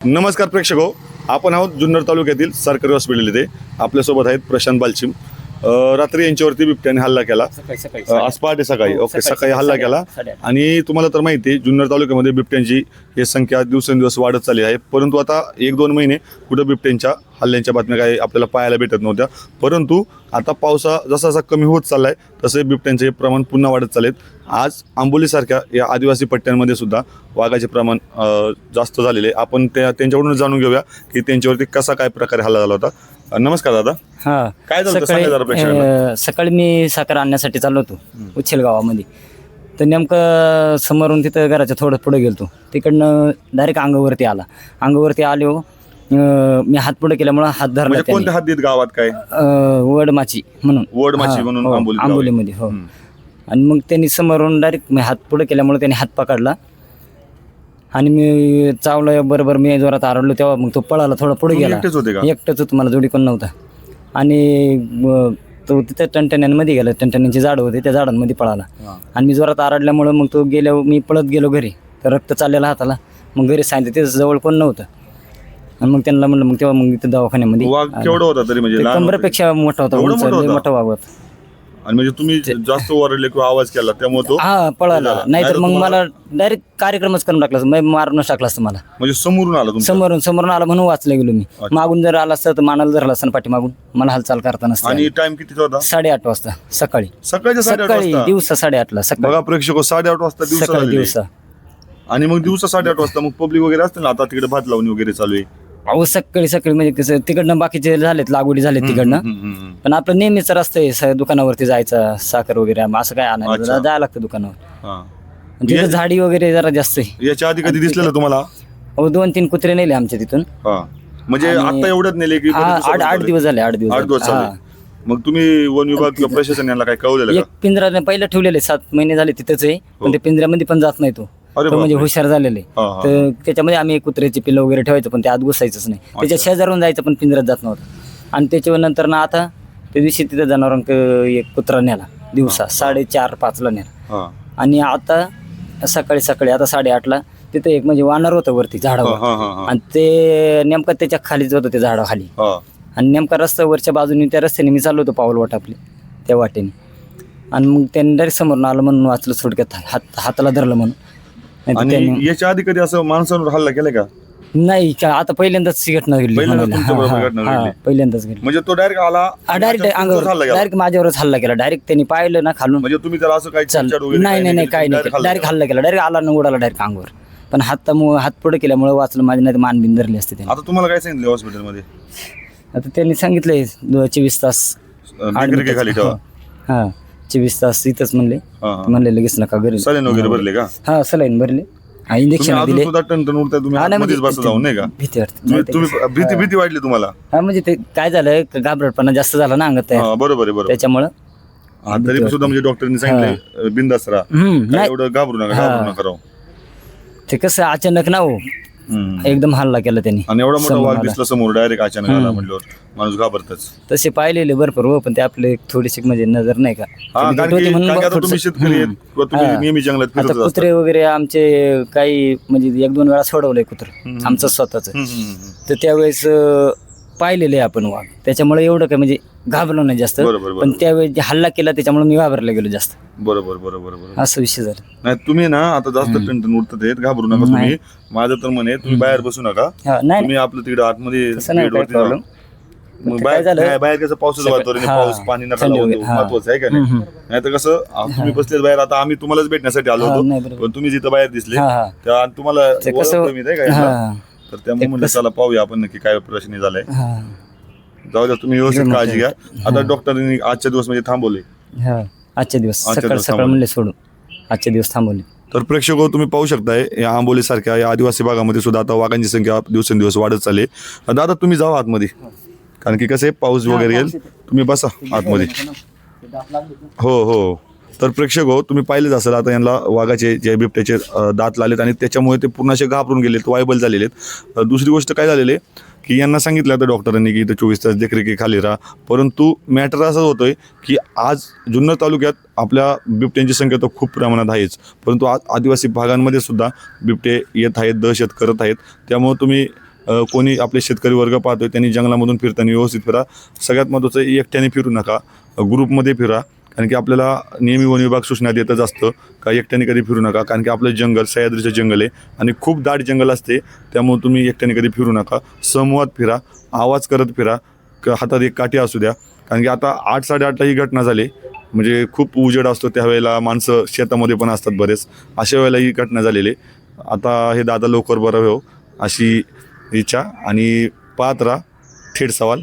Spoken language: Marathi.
नमस्कार प्रेक्षक हो, आपण आहोत जुन्नर तालुक्यातील सरकारी हॉस्पिटल इथे. आपल्यासोबत आहेत प्रशांत बालचिम. रात्री यांच्यावरती बिबट्याने हल्ला केला. आज पहाटे सकाळी सकाळी हल्ला केला. आणि तुम्हाला तर माहिती आहे जुन्नर तालुक्यामध्ये बिबट्यांची ही संख्या दिवसेंदिवस वाढत चालली आहे. परंतु आता 1-2 महिने कुठं बिबट्यांच्या हल्ल्यांच्या बातम्या काही आपल्याला पाहायला भेटत नव्हत्या. परंतु आता पावसा जसा जसा कमी होत चालला आहे तसे बिबट्यांचे प्रमाण पुन्हा वाढत चाललेत. आज आंबोलीसारख्या या आदिवासी पट्ट्यांमध्ये सुद्धा वाघाचे प्रमाण जास्त झालेले. आपण त्यांच्याकडून जाणून घेऊया की त्यांच्यावरती कसा काय प्रकारे हल्ला झाला होता. नमस्कार दादा. हा, काय झालं सांगा जरा प्रेक्षकांना. सकाळी मी साखर आणण्यासाठी चाललो होतो उच्छेल गावामध्ये. तर नेमकं समोरून तिथं घराच्या थोडं पुढे गेलतो. तिकडनं डायरेक्ट अंगावरती आलो. मी हात पुढे केल्यामुळं हात धरला. म्हणजे कोणत्या हद्दीत गावात काय वडमाची म्हणून म्हणून हो, आंबोलीमध्ये हो. आणि मग त्यांनी समोरून डायरेक्ट मी हात पुढे केल्यामुळे त्यांनी हात पकडला आणि मी चावलं बरोबर. मी जोरात आरडलो तेव्हा मग तो पळाला, थोडा पुढे गेला. एकटंच होतं, मला जोडी कोण नव्हता. आणि तो तिथं टणटण्यांमध्ये गेला. टणटण्यांची झाडं होते, त्या झाडांमध्ये पळाला. आणि मी जोरात आरडल्यामुळं मग तो गेल्यावर मी पळत गेलो घरी. तर रक्त चाललेलं हाताला. मग घरी सांगितलं, त्याचं जवळ कोण नव्हतं. आणि मग त्यांना म्हणलं, मग तेव्हा मग इथं दवाखान्यामध्ये. केवढा होता तरी म्हणजे कमरेपेक्षा मोठा होता, मोठा वाघ होता. आणि म्हणजे तुम्ही जास्त ओरडले किंवा आवाज केला त्यामुळे तो पळाला. नाहीतर मग मला डायरेक्ट कार्यक्रमच करून टाकला, मारूनच टाकला असतं मला. म्हणजे समोरून आला समोरून आला म्हणून वाचलं गेलो मी. मागून जर आला असतं तर मानाला धरला असतं पाठी मागून, मला हालचाल करता नसतं. आणि टाइम किती होता? 8:30 वाजता सकाळी. सकाळी दिवसा 8:30ला सकाळी. बघा प्रेक्षक, 8:30 वाजता दिवसा. आणि मग दिवसा 8:30 वाजता मग पब्लिक वगैरे असते ना. आता तिकडे भात लावणी वगैरे चालू आहे. अहो सकाळी म्हणजे कसं तिकडनं बाकीचे झालेत, लागवडी झालेत तिकडनं. पण आपलं नेहमीच रस्ता आहे, दुकानावरती जायचं, साखर वगैरे असं काय आणायचं, जायला लागतं दुकानावर. तिथं झाडी वगैरे जरा जास्त आहे. याच्या आधी कधी दिसलेलं तुम्हाला? अहो 2-3 कुत्रे नेले आमच्या तिथून. म्हणजे आता एवढ्यात नेले की 8 दिवस झाले. 8 दिवस झाले. मग तुम्ही वन विभाग किंवा प्रशासन यांना काय कळवलेलं? एक पिंजरा पहिलं ठेवलेले, 7 महिने झाले तिथंच आहे. पण ते पिंजऱ्यामध्ये पण जात नाही तो. म्हणजे हुशार झालेले. तर त्याच्यामध्ये आम्ही कुत्र्याची पिल्लं वगैरे ठेवायचं, पण ते आत घुसायचंच नाही. त्याच्या शेजारून जायचं पण पिंजऱ्यात जात नव्हतं. आणि त्याच्या नंतर ना आता त्या दिवशी तिथं जनावरांक एक कुत्रा नेला दिवसा 4:30-5ला नेला. आणि आता सकाळी आता 8:30ला तिथं एक म्हणजे वानर होतं वरती झाडावर. आणि ते नेमकं त्याच्या खालीच होतं, ते झाडाखाली. आणि नेमका रस्त्यावरच्या बाजूने त्या रस्त्याने मी चाललो होतो, पाऊल वाट आपली त्या वाटेने. आणि मग त्यांनी डायरेक्ट समोरून आलं म्हणून वाचलं, थोडक्यात हाताला धरलं म्हणून. आणि याच्या आधी कधी असं माणसांवर हल्ला केलाय का? नाही, आता पहिल्यांदाच घटना घडली. पहिल्यांदाच घडली. म्हणजे तो डायरेक्ट आला, डायरेक्ट अंगावर, डायरेक्ट माझ्यावरच हल्ला केला. डायरेक्ट त्यांनी पाहिलं ना खालून. म्हणजे तुम्ही त्याला असं काही नाही काही नाही, डायरेक्ट हल्ला केला. डायरेक्ट आला ना, उडाला डायरेक्ट अंगावर. पण हात पुढे केल्यामुळे वाचलं माझी, नाही मान बिन धरली असते. आता तुम्हाला काय सांगितलं हॉस्पिटलमध्ये? आता त्यांनी सांगितलंय 24 तास खाली ठेवा. 24 तास इथंच म्हणले लगेच नका घरी. सलाईन वगैरे भरले का? हा, सलाईन भरले, इंजेक्शन दिले. भीती वाटली तुम्हाला? हा, म्हणजे ते काय झालं, घाबरटपणा जास्त झाला ना अंगात. बरोबर. त्याच्यामुळं तरी सुद्धा म्हणजे डॉक्टरनी सांगितलं बिंदास राहा, एवढं घाबरू नका. ते कसं अचानक ना हो, एकदम हल्ला केला त्यांनी. आणि एवढा मोठा वाघ दिसला समोर, डायरेक्ट अचानक आला म्हटल्यावर माणूस घाबरतच. तसे पाहिलेले भरपूर हो, पण ते आपले थोडीशी म्हणजे नजर नाही का. तुम्ही शेतकरी नेहमी जंगलात फिरत असता. कुत्रे वगैरे आमचे काही म्हणजे 1-2 वेळा सोडवलंय कुत्र आमचं स्वतःच. तर त्यावेळेस पाहिलेले आपण वाघ, त्याच्यामुळे एवढं काय म्हणजे घाबरलो नाही जास्त. पण त्यावेळेस हल्ला केला त्याच्यामुळे मी घाबरला गेलो जास्त. बरोबर असं विषय झाला. नाही, तुम्ही ना आता जास्त टणटण उडतात आहेत, घाबरू नका तुम्ही. माझं तर म्हणे तुम्ही बाहेर बसू नका. तुम्ही आपलं तिकडे आतमध्ये बाहेर कसं पावसाचं वातावरण, पाऊस पाणी नका महत्वाचं आहे का नाही. तर कसं तुम्ही बसलेत बाहेर, आता आम्ही तुम्हालाच भेटण्यासाठी आलो होतो, पण तुम्ही जिथं बाहेर दिसले तेव्हा तुम्हाला तर त्यामुळे म्हणलं चला पाहूया आपण नक्की काय प्रश्न झालाय. जाऊ द्या, तुम्ही व्यवस्थित काळजी घ्या. आता डॉक्टरांनी आजच्या दिवस म्हणजे थांबवले. आजच्या दिवस सकाळ म्हणले सोडून आजच्या दिवस थांबवले. तर प्रेक्षक तुम्ही पाहू शकताय, या आंबोली सारख्या या आदिवासी भागामध्ये सुद्धा आता वाघांची संख्या दिवसेंदिवस वाढत चालली. दादा तुम्ही जावा आतमध्ये, कारण की कसं आहे पाऊस वगैरे येईल. तुम्ही बसा आतमध्ये. हो. तर प्रेक्षक तुम्ही पाहिलेच असेल, आता यांना वाघाचे जे बिबट्याचे दात लागलेत आणि त्याच्यामुळे ते पूर्ण असे घाबरून गेलेत, वायबल झालेले आहेत. दुसरी गोष्ट काय झालेली आहे की यांना सांगितलं आता डॉक्टरांनी की इथं 24 तास देखरेखीखाली राहा. परंतु मॅटर असं होतोय की आज जुन्नर तालुक्यात आपल्या बिबट्यांची संख्या तर खूप प्रमाणात आहेच, परंतु आज आदिवासी भागांमध्ये सुद्धा बिबटे येत आहेत, दहशत करत आहेत. त्यामुळे तुम्ही कोणी आपले शेतकरी वर्ग पाहतोय त्यांनी जंगलामधून फिरताना व्यवस्थित फिरा. सगळ्यात महत्त्वाचं एकट्याने फिरू नका, ग्रुपमध्ये फिरा. कारण की आपल्याला नेहमी वन विभाग सूचना देतच असतं का एकट्याने कधी फिरू नका, कारण की आपलं जंगल सह्याद्रीचं जंगल आहे आणि खूप दाट जंगल असते. त्यामुळे तुम्ही एकट्याने कधी फिरू नका, समूहात फिरा, आवाज करत फिरा, हातात एक काठी असू द्या. कारण की आता 8-8:30ला ही घटना झाली, म्हणजे खूप उजेड असतो त्यावेळेला, माणसं शेतामध्ये पण असतात बरेच, अशा वेळेला ही घटना झालेली. आता हे दादा लवकर बरं हो अशी इच्छा, आणि पाहत राहा थेट सवाल.